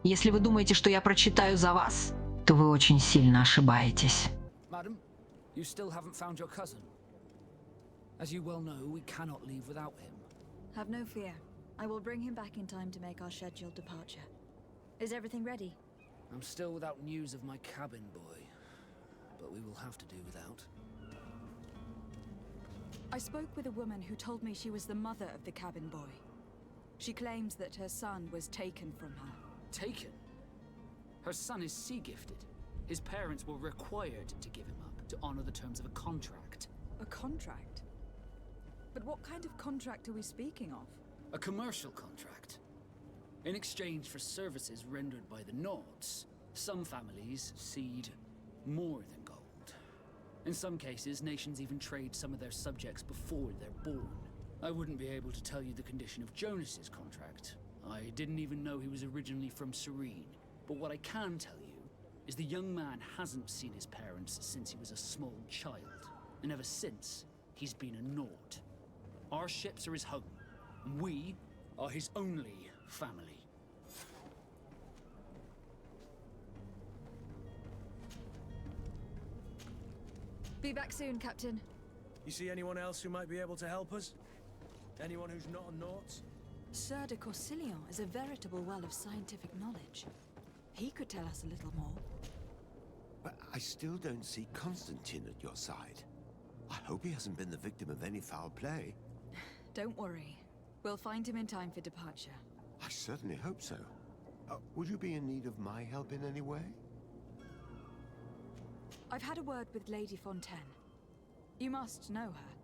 Если вы думаете, что я прочитаю за вас, то вы очень сильно ошибаетесь. Madam, you still haven't found your cousin. As you well know, we cannot leave without him. Have no fear. I will bring him back in time to make our scheduled departure. Is everything ready? I'm still without news of my cabin boy, but we will have to do without. I spoke with a woman who told me she was the mother of the cabin boy. She claims that her son was taken from her. Taken? Her son is sea-gifted. His parents were required to give him up to honor the terms of a contract. A contract? But what kind of contract are we speaking of? A commercial contract. In exchange for services rendered by the Nords, some families cede more than gold. In some cases, nations even trade some of their subjects before they're born. I wouldn't be able to tell you the condition of Jonas's contract. I didn't even know he was originally from Serene. But what I can tell you is the young man hasn't seen his parents since he was a small child. And ever since, he's been a Nord. Our ships are his home, and we are his only family. Be back soon, Captain. You see anyone else who might be able to help us? Anyone who's not a Naut? Sir de Corsilion is a veritable well of scientific knowledge. He could tell us a little more. But I still don't see Constantine at your side. I hope he hasn't been the victim of any foul play. Don't worry. We'll find him in time for departure. I certainly hope so. Would you be in need of my help in any way? I've had a word with Lady Fontaine. You must know her.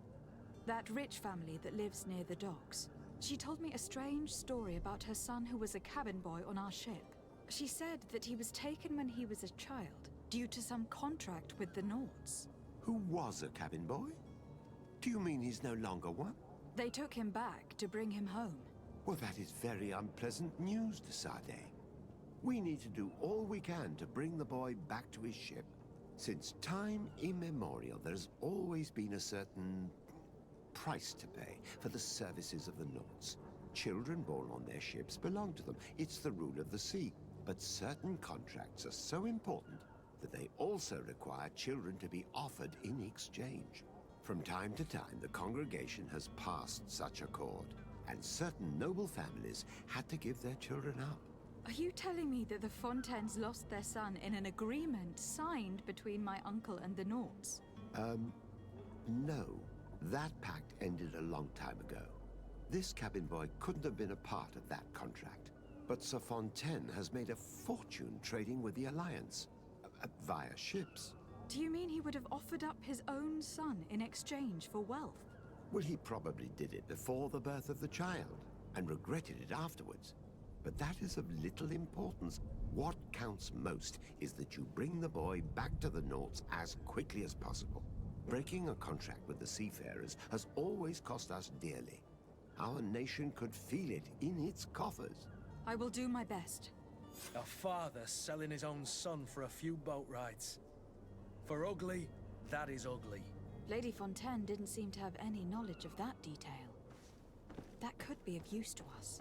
That rich family that lives near the docks. She told me a strange story about her son who was a cabin boy on our ship. She said that he was taken when he was a child, due to some contract with the Nords. Who was a cabin boy? Do you mean he's no longer one? They took him back to bring him home. Well, that is very unpleasant news, de Sade. We need to do all we can to bring the boy back to his ship. Since time immemorial, there's always been a certain price to pay for the services of the Nords. Children born on their ships belong to them. It's the rule of the sea. But certain contracts are so important that they also require children to be offered in exchange. From time to time, the congregation has passed such accord, and certain noble families had to give their children up. Are you telling me that the Fontaines lost their son in an agreement signed between my uncle and the Nords? No. That pact ended a long time ago. This cabin boy couldn't have been a part of that contract. But Sir Fontaine has made a fortune trading with the Alliance, via ships. Do you mean he would have offered up his own son in exchange for wealth? Well, he probably did it before the birth of the child, and regretted it afterwards. But that is of little importance. What counts most is that you bring the boy back to the Nords as quickly as possible. Breaking a contract with the seafarers has always cost us dearly. Our nation could feel it in its coffers. I will do my best. A father selling his own son for a few boat rides. For ugly, that is ugly. Lady Fontaine didn't seem to have any knowledge of that detail. That could be of use to us.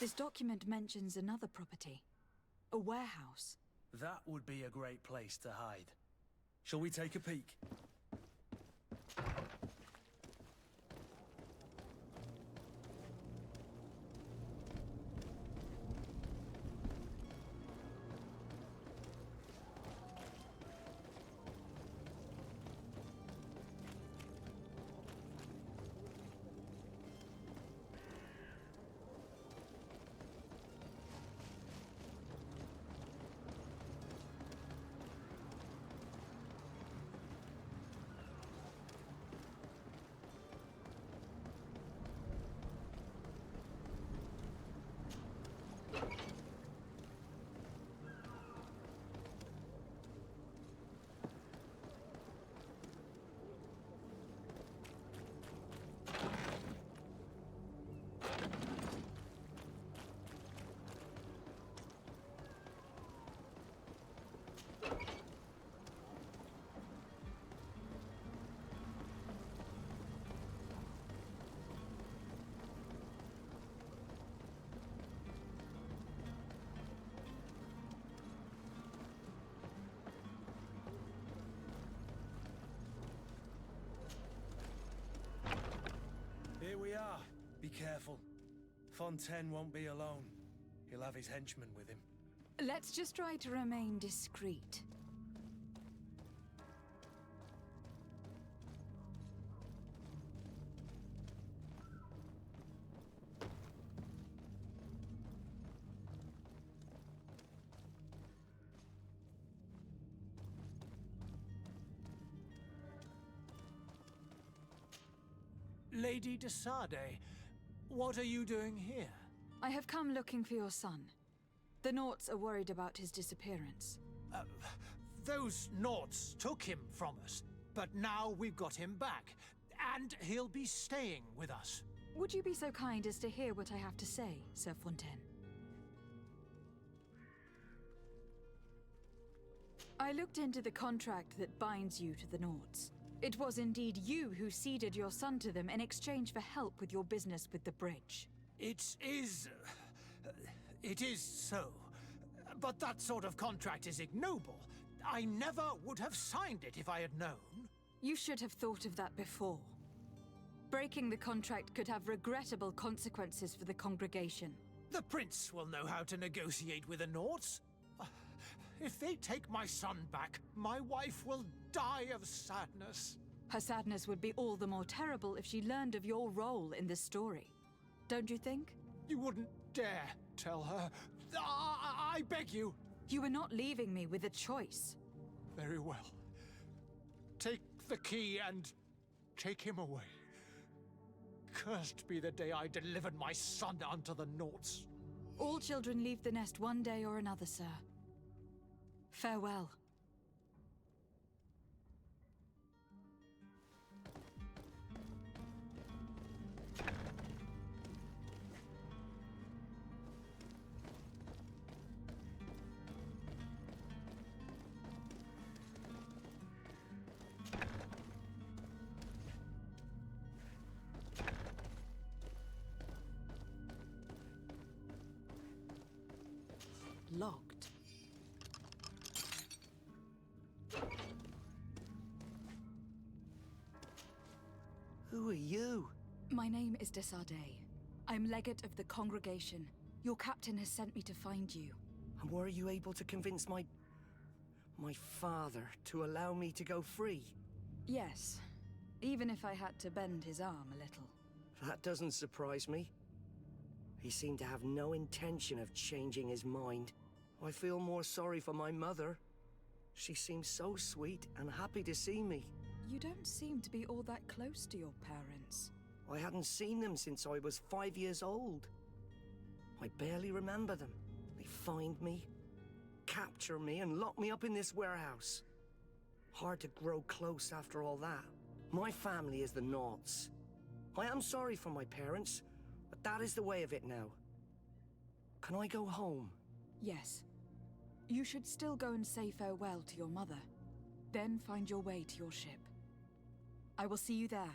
This document mentions another property. A warehouse. That would be a great place to hide. Shall we take a peek? Here we are. Be careful. Fontaine won't be alone. He'll have his henchmen with him. Let's just try to remain discreet. Lady de Sade, what are you doing here? I have come looking for your son. The Naughts are worried about his disappearance. Those Naughts took him from us, but now we've got him back, and he'll be staying with us. Would you be so kind as to hear what I have to say, Sir Fontaine? I looked into the contract that binds you to the Naughts. It was indeed you who ceded your son to them in exchange for help with your business with the bridge. It is so. But that sort of contract is ignoble. I never would have signed it if I had known. You should have thought of that before. Breaking the contract could have regrettable consequences for the congregation. The prince will know how to negotiate with the Naughts. If they take my son back, my wife will die of sadness. Her sadness would be all the more terrible if she learned of your role in this story. Don't you think? You wouldn't dare tell her. I beg you. You were not leaving me with a choice. Very well. Take the key and take him away. Cursed be the day I delivered my son unto the Naughts. All children leave the nest one day or another, sir. Farewell. Locked. Who are you? My name is de Sade. I'm legate of the congregation. Your captain has sent me to find you. And were you able to convince my father to allow me to go free? Yes, even if I had to bend his arm a little. That doesn't surprise me. He seemed to have no intention of changing his mind. I feel more sorry for my mother. She seems so sweet and happy to see me. You don't seem to be all that close to your parents. I hadn't seen them since I was 5 years old. I barely remember them. They find me, capture me, and lock me up in this warehouse. Hard to grow close after all that. My family is the Naughts. I am sorry for my parents, but that is the way of it now. Can I go home? Yes. You should still go and say farewell to your mother. Then find your way to your ship. I will see you there.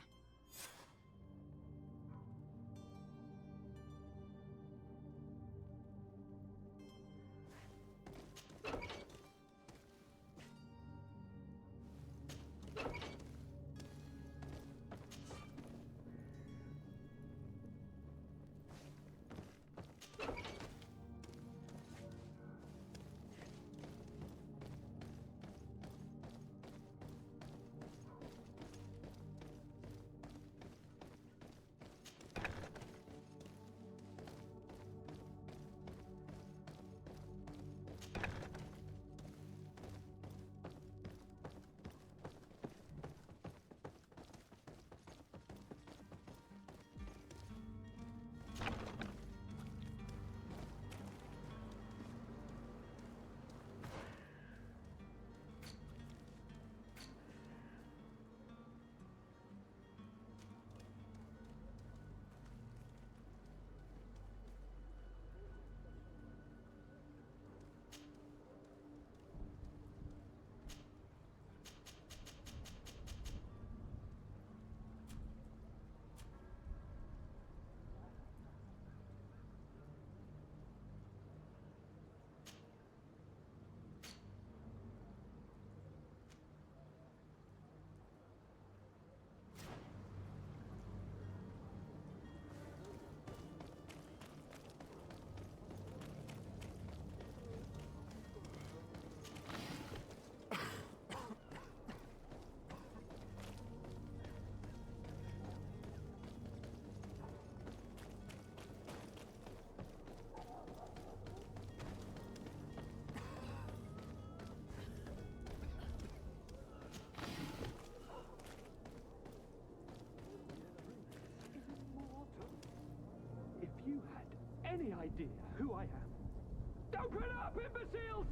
any idea who I am? Open up, imbeciles!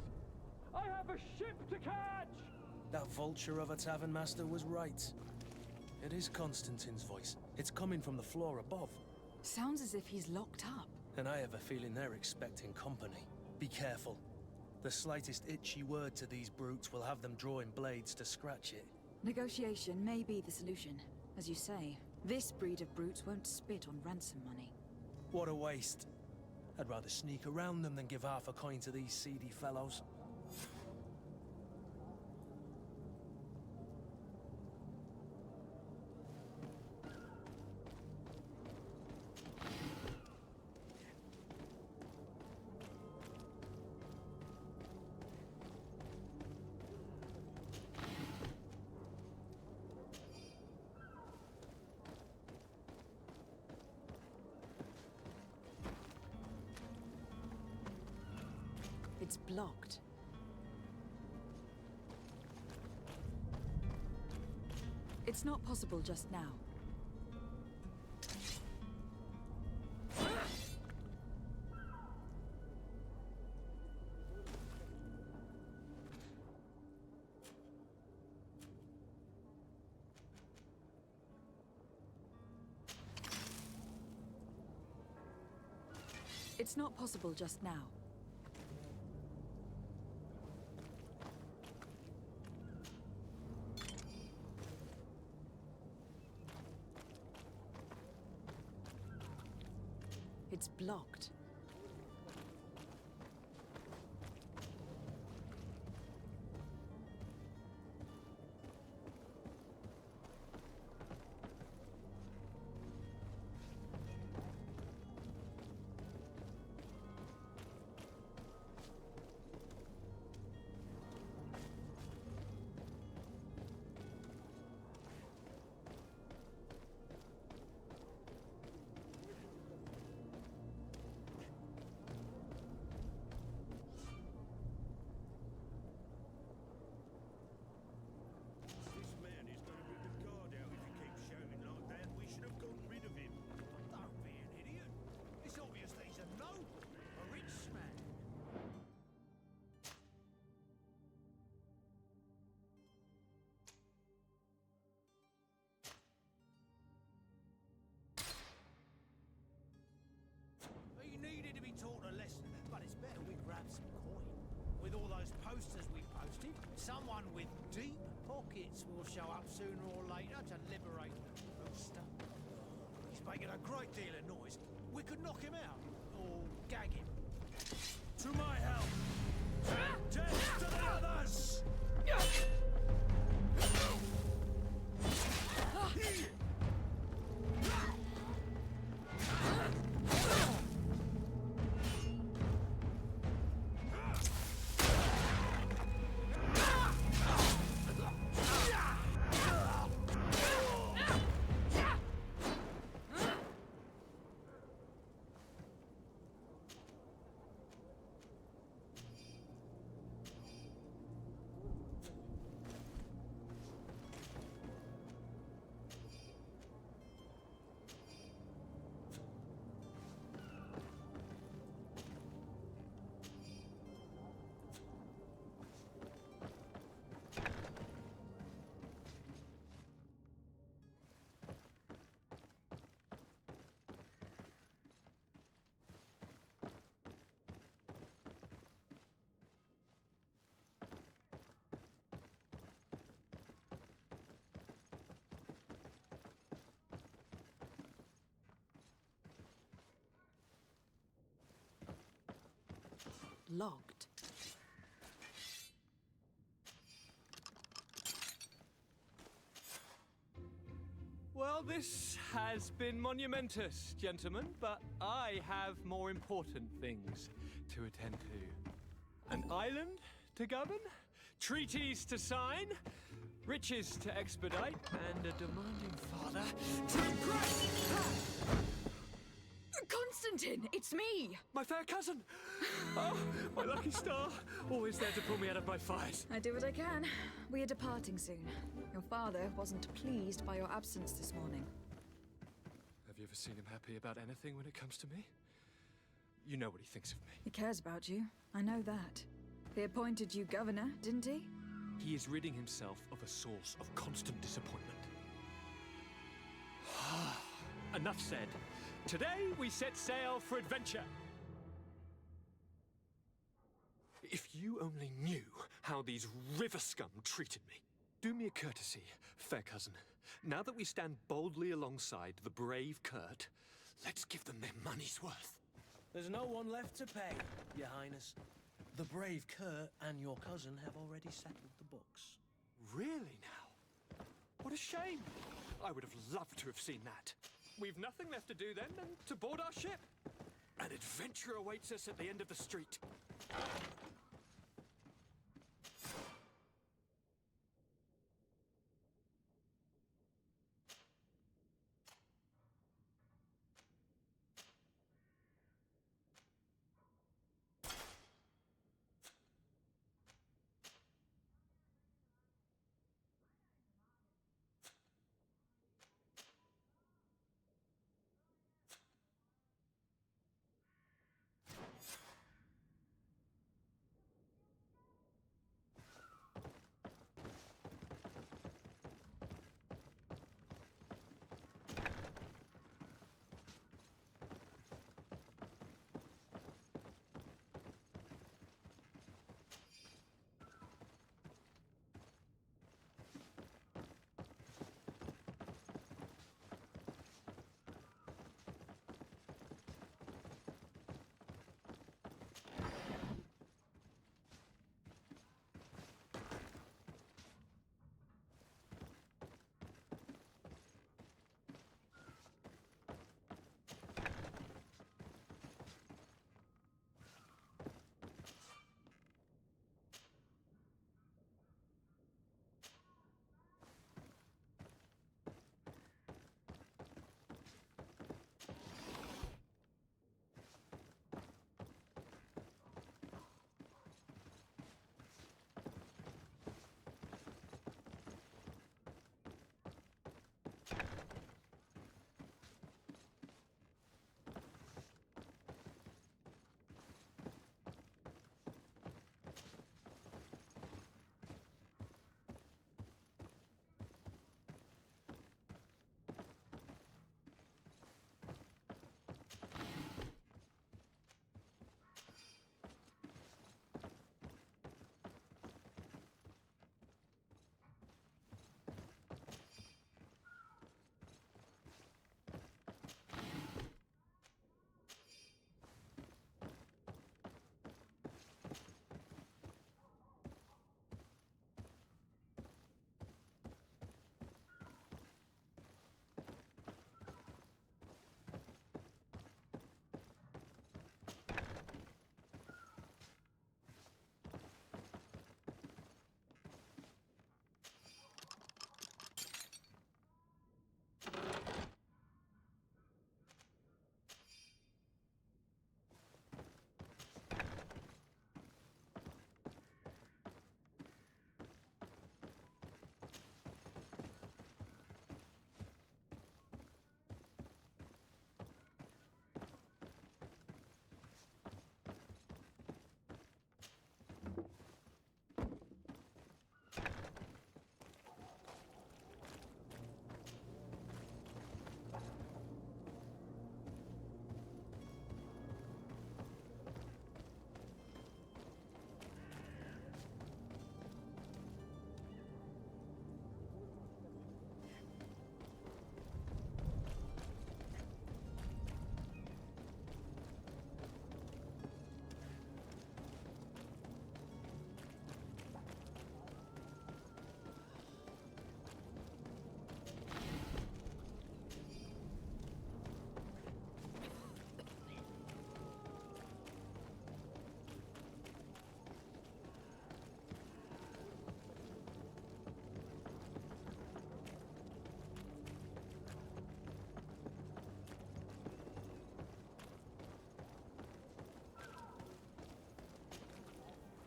I have a ship to catch! That vulture of a tavern master was right. It is Constantine's voice. It's coming from the floor above. Sounds as if he's locked up. And I have a feeling they're expecting company. Be careful. The slightest itchy word to these brutes will have them drawing blades to scratch it. Negotiation may be the solution. As you say, this breed of brutes won't spit on ransom money. What a waste. I'd rather sneak around them than give half a coin to these seedy fellows. It's blocked. It's not possible just now. It's not possible just now. It's blocked. He needed to be taught a lesson, but it's better we grab some coin. With all those posters we posted, someone with deep pockets will show up sooner or later to liberate the rooster. He's making a great deal of noise. We could knock him out, or gag him. To my help! Death to the others! Locked. Well, this has been monumentous, gentlemen, but I have more important things to attend to. An island to govern, treaties to sign, riches to expedite, and a demanding father to impress. Constantine, it's me! My fair cousin! Oh, my lucky star. Always there to pull me out of my fight. I do what I can. We are departing soon. Your father wasn't pleased by your absence this morning. Have you ever seen him happy about anything when it comes to me? You know what he thinks of me. He cares about you. I know that. He appointed you governor, didn't he? He is ridding himself of a source of constant disappointment. Enough said. Today we set sail for adventure. If you only knew how these river scum treated me. Do me a courtesy, fair cousin. Now that we stand boldly alongside the brave Kurt, let's give them their money's worth. There's no one left to pay, Your Highness. The brave Kurt and your cousin have already settled the books. Really now? What a shame. I would have loved to have seen that. We've nothing left to do then than to board our ship. An adventure awaits us at the end of the street.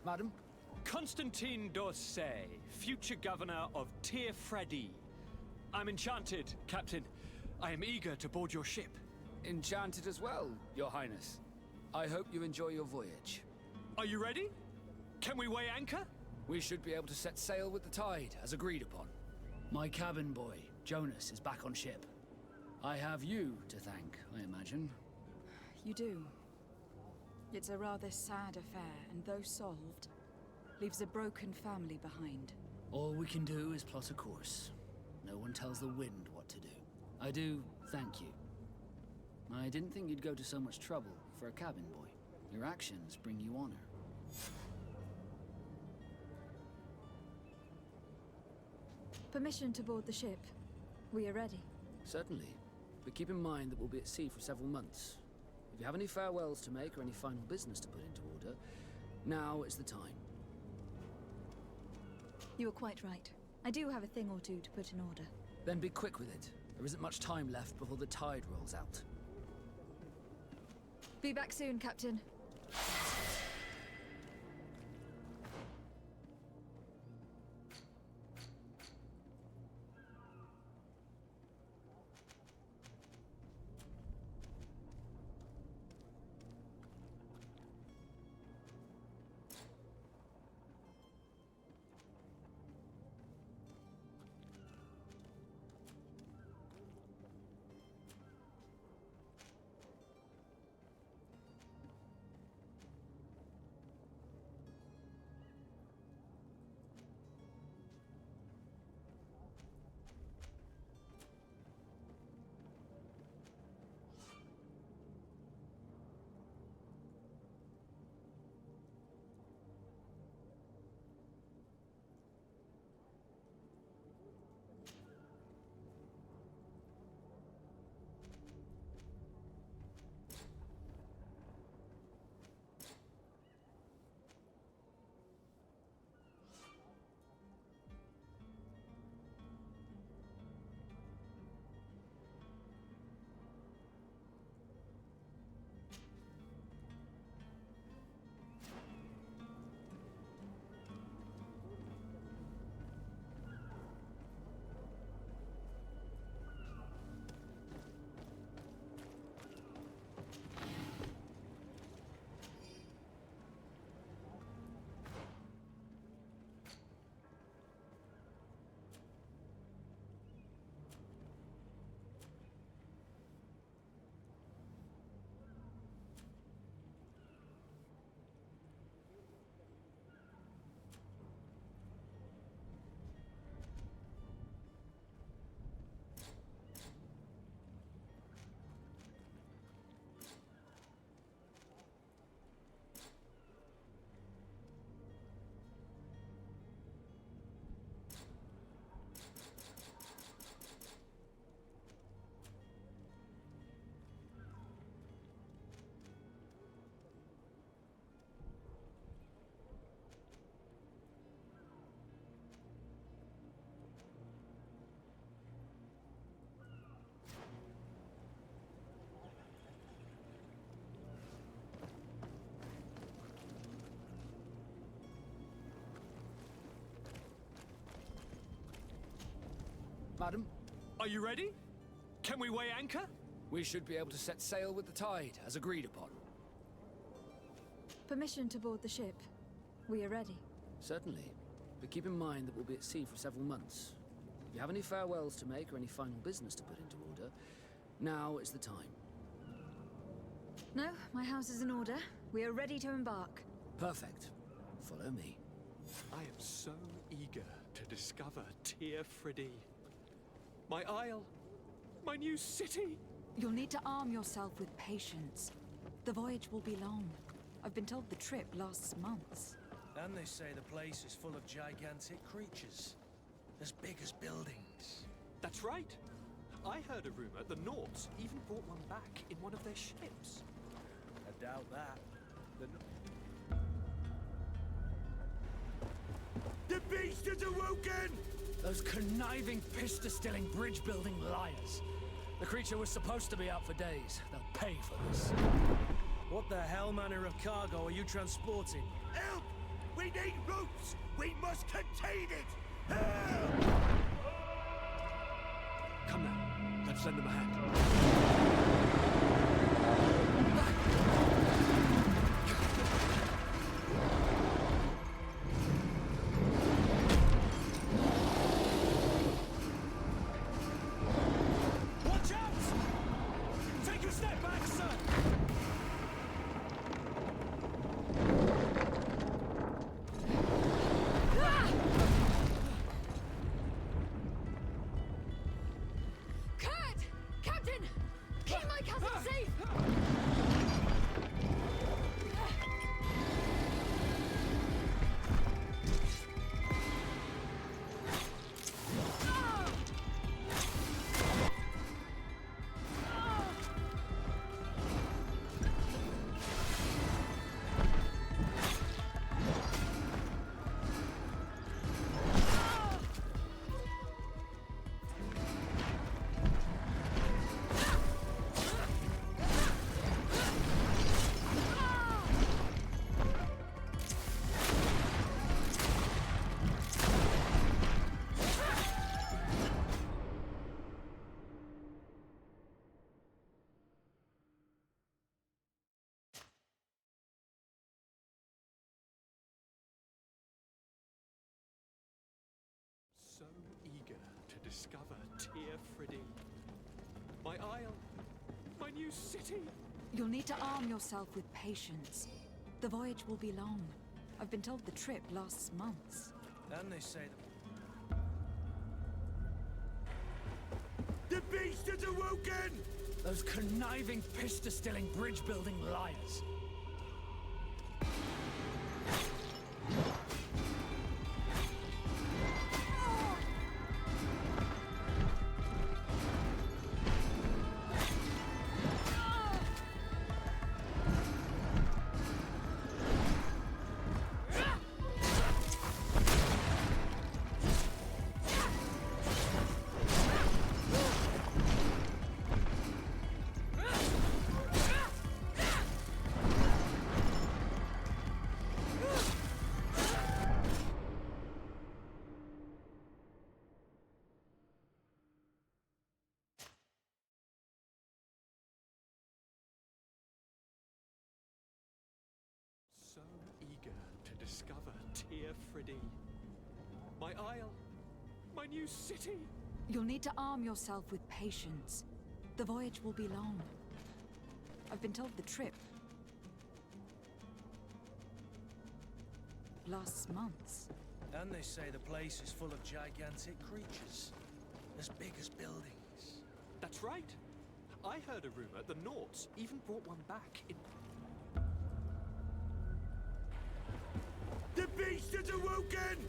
Madam? Constantine d'Orsay, future governor of Tir-Freddy. I'm enchanted, Captain. I am eager to board your ship. Enchanted as well, Your Highness. I hope you enjoy your voyage. Are you ready? Can we weigh anchor? We should be able to set sail with the tide, as agreed upon. My cabin boy, Jonas, is back on ship. I have you to thank, I imagine. You do. It's a rather sad affair, and though solved, leaves a broken family behind. All we can do is plot a course. No one tells the wind what to do. I do thank you. I didn't think you'd go to so much trouble for a cabin boy. Your actions bring you honor. Permission to board the ship. We are ready. Certainly, but keep in mind that we'll be at sea for several months. If you have any farewells to make or any final business to put into order, now is the time. You are quite right. I do have a thing or two to put in order. Then be quick with it. There isn't much time left before the tide rolls out. Be back soon, Captain. Madam, Are you ready? Can we weigh anchor? we should be able to set sail with the tide, as agreed upon. Permission to board the ship. We are ready. Certainly, but keep in mind that we'll be at sea for several months. If you have any farewells to make or any final business to put into order, now is the time. No, my house is in order. We are ready to embark. Perfect. Follow me. I am so eager to discover Tir Friddy. My isle, my new city. You'll need to arm yourself with patience. The voyage will be long. I've been told the trip lasts months. And they say the place is full of gigantic creatures. As big as buildings. That's right. I heard a rumor the Nords even brought one back in one of their ships. I doubt that. The beast has awoken! Those conniving, piss-distilling, bridge-building liars. The creature was supposed to be out for days. They'll pay for this. What the hell manner of cargo are you transporting? Help! We need ropes! We must contain it! Help! Come now, let's lend them a hand. So eager to discover Tear Friddy. My isle, my new city. You'll need to arm yourself with patience. The voyage will be long. I've been told the trip lasts months. And they say The beast has awoken! Those conniving, pista-stilling, bridge-building liars. So eager to discover Tear Friddy. My isle, my new city. You'll need to arm yourself with patience. The voyage will be long. I've been told the trip lasts months. And they say the place is full of gigantic creatures. As big as buildings. That's right. I heard a rumor the Nauts even brought one back in... The beast has awoken!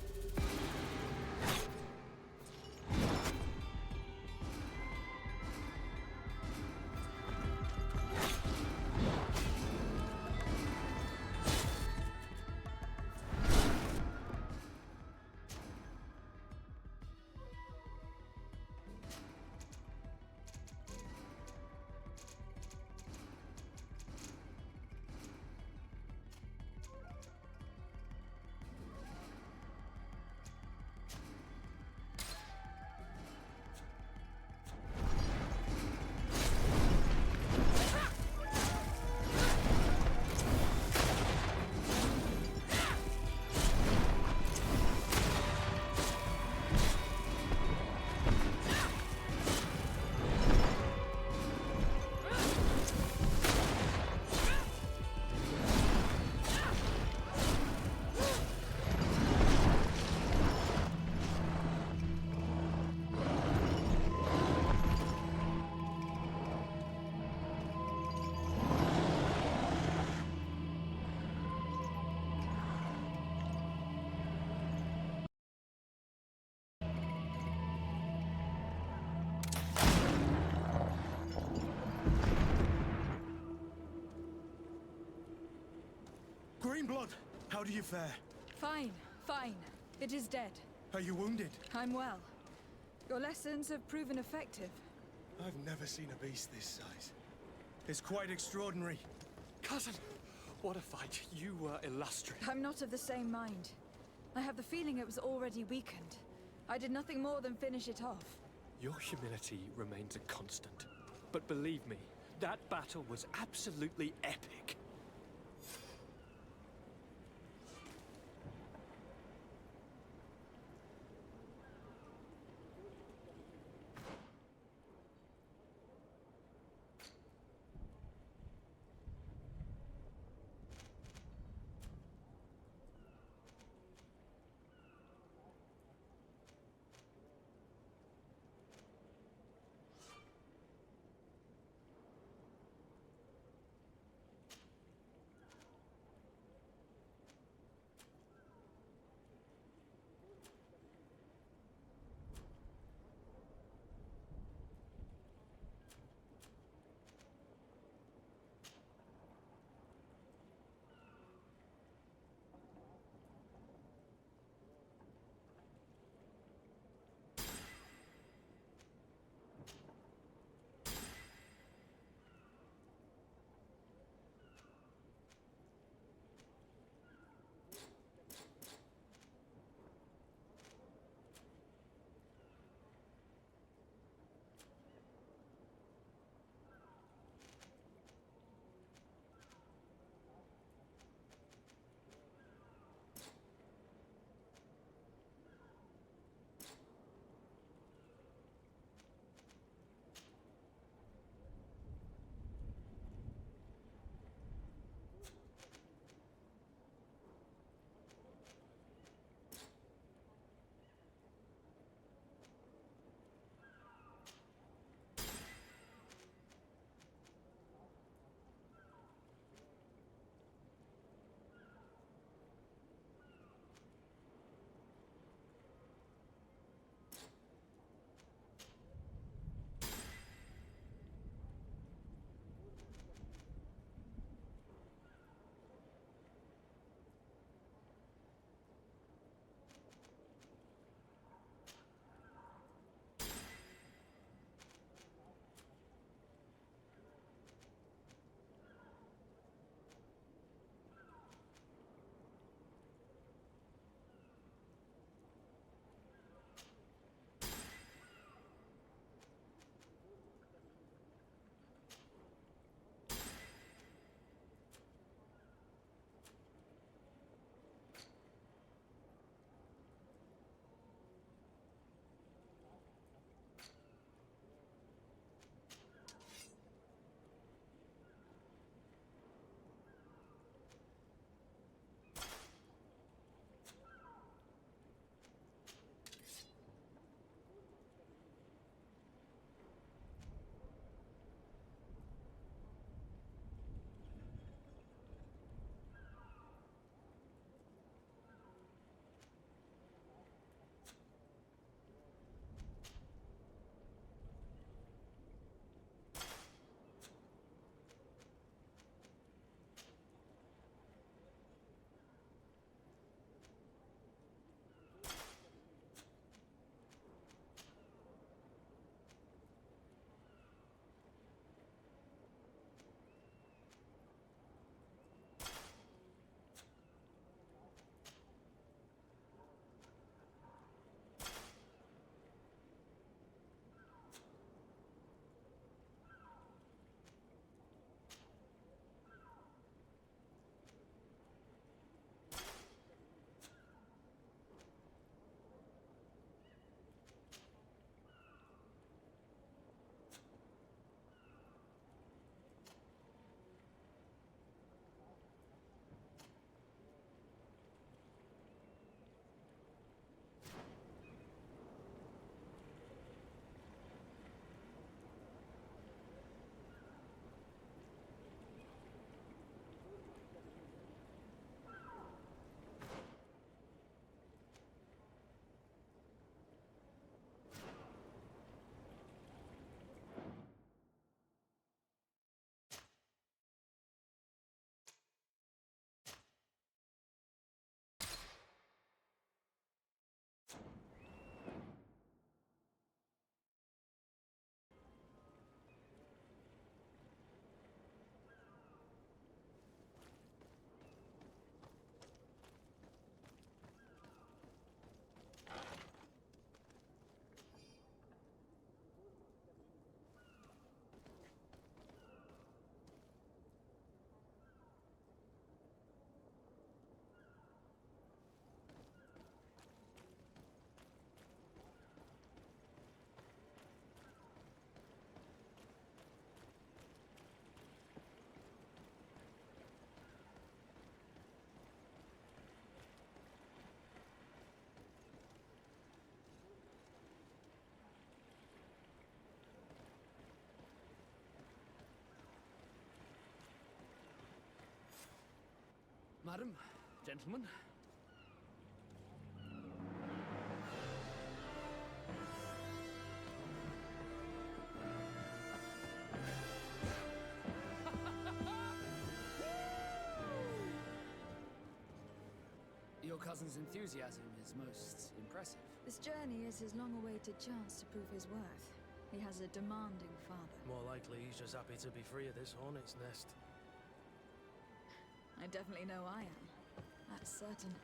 Greenblood, how do you fare? Fine, fine. It is dead. Are you wounded? I'm well. Your lessons have proven effective. I've never seen a beast this size. It's quite extraordinary. Cousin, what a fight. You were illustrious. I'm not of the same mind. I have the feeling it was already weakened. I did nothing more than finish it off. Your humility remains a constant. But believe me, that battle was absolutely epic. Madam, gentlemen. Your cousin's enthusiasm is most impressive. This journey is his long-awaited chance to prove his worth. He has a demanding father. More likely he's just happy to be free of this hornet's nest. I definitely know I am. That's certain.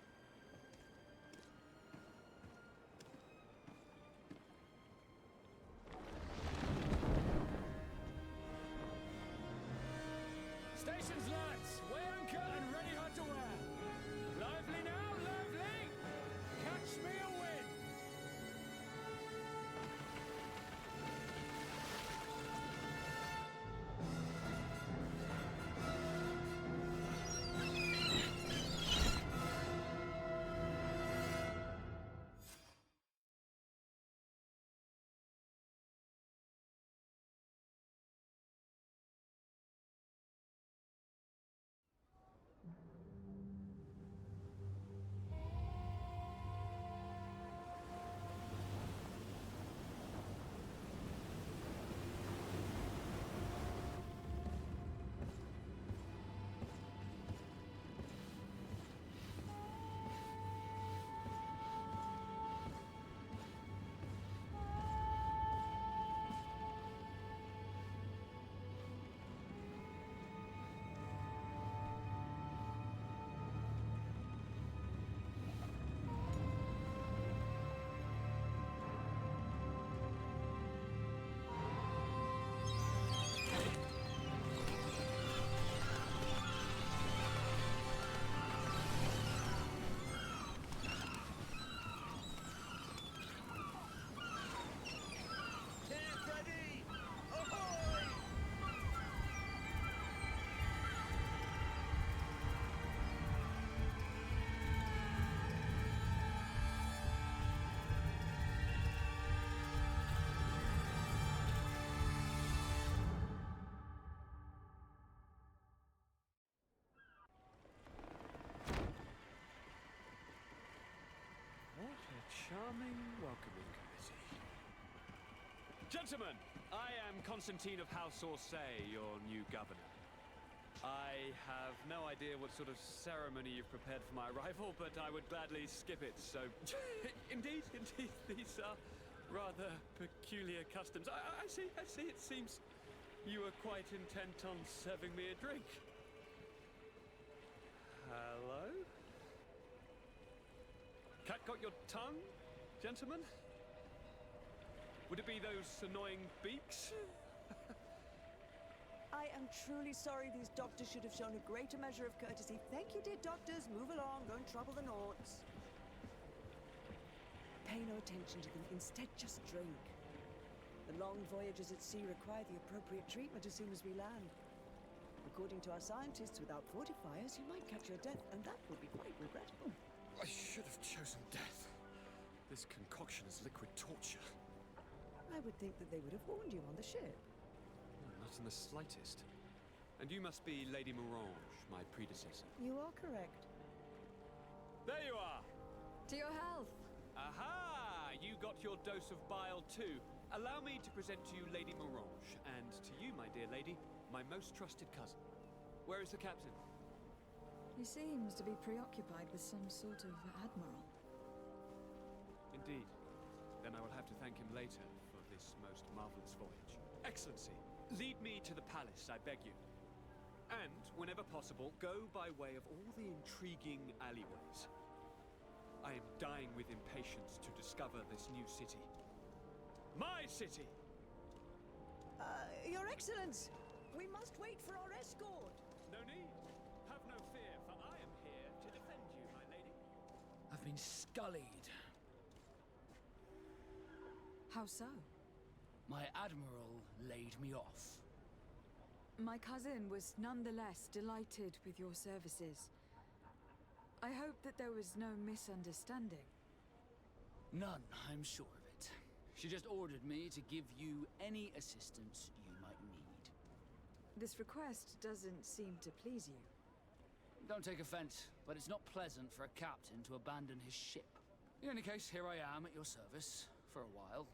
Stations, lads! Weigh anchor and ready hard to wear! Lively now, lively! Catch me a wind! Charming welcoming committee. Gentlemen, I am Constantine of House Orsay, your new governor. I have no idea what sort of ceremony you've prepared for my arrival, but I would gladly skip it, so... Indeed, these are rather peculiar customs. I see, it seems you are quite intent on serving me a drink. Hello? Cat got your tongue, gentlemen? Would it be those annoying beaks? I am truly sorry. These doctors should have shown a greater measure of courtesy. Thank you, dear doctors. Move along. Don't trouble the Nords. Pay no attention to them. Instead, just drink. The long voyages at sea require the appropriate treatment as soon as we land. According to our scientists, without fortifiers, you might catch your death, and that would be quite regrettable. I should have chosen death. This concoction is liquid torture. I would think that they would have warned you on the ship. Not in the slightest. And you must be Lady Morange, my predecessor. You are correct. There you are! To your health! Aha! You got your dose of bile too. Allow me to present to you Lady Morange, and to you, my dear lady, my most trusted cousin. Where is the captain? He seems to be preoccupied with some sort of admiral. Indeed. Then I will have to thank him later for this most marvelous voyage. Excellency, lead me to the palace, I beg you. And, whenever possible, go by way of all the intriguing alleyways. I am dying with impatience to discover this new city. My city! Your Excellence! We must wait for our escort! No need. Have no fear, for I am here to defend you, my lady. I've been scullied. How so? My admiral laid me off. My cousin was nonetheless delighted with your services. I hope that there was no misunderstanding. None, I'm sure of it. She just ordered me to give you any assistance you might need. This request doesn't seem to please you. Don't take offense, but it's not pleasant for a captain to abandon his ship. In any case, here I am at your service, for a while.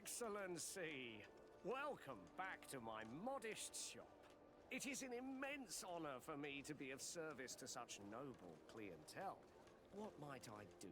Excellency, welcome back to my modest shop. It is an immense honor for me to be of service to such noble clientele. What might I do